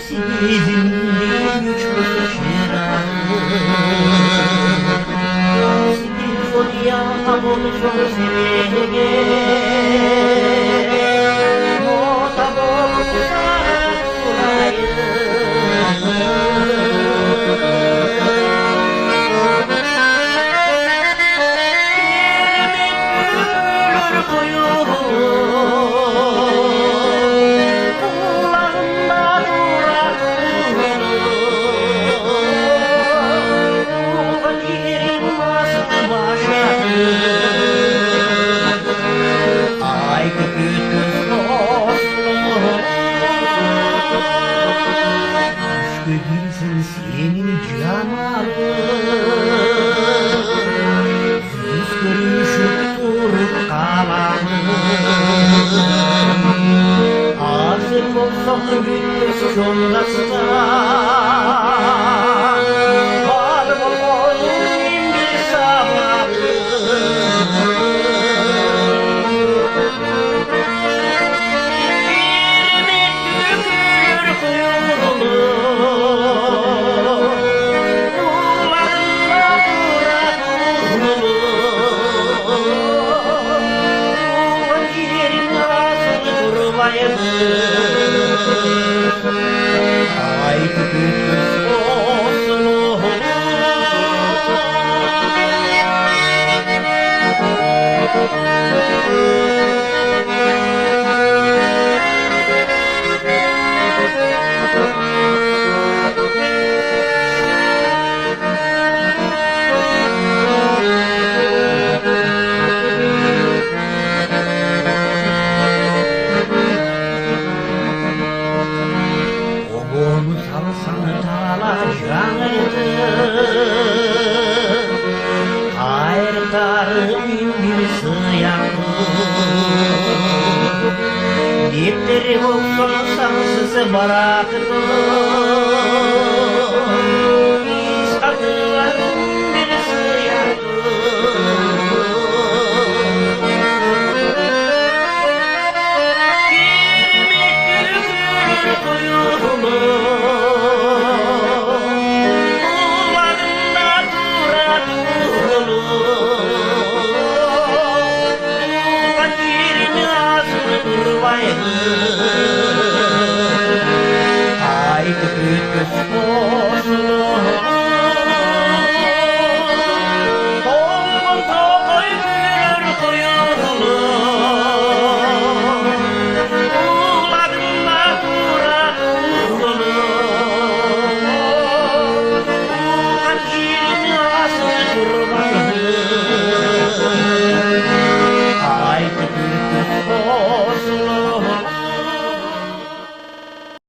Sizin güçlü şirahı Sizin zodya buluşu sevege Nota buluşa kurayı Kirmek gülür kuyruğu Bilsin senin canarın Yüz görüşüp durup kalanın Aşık olsam gündüz yollasına Var mı boyun bir sabahı Ay küçük olsun Salsan talacağıydı Ayrıtarım bir sıyandı Gittirim olsun sansız bıraktım İstadılarım bir sıyandı Kirmek gülür kuyruğunu Ay küçük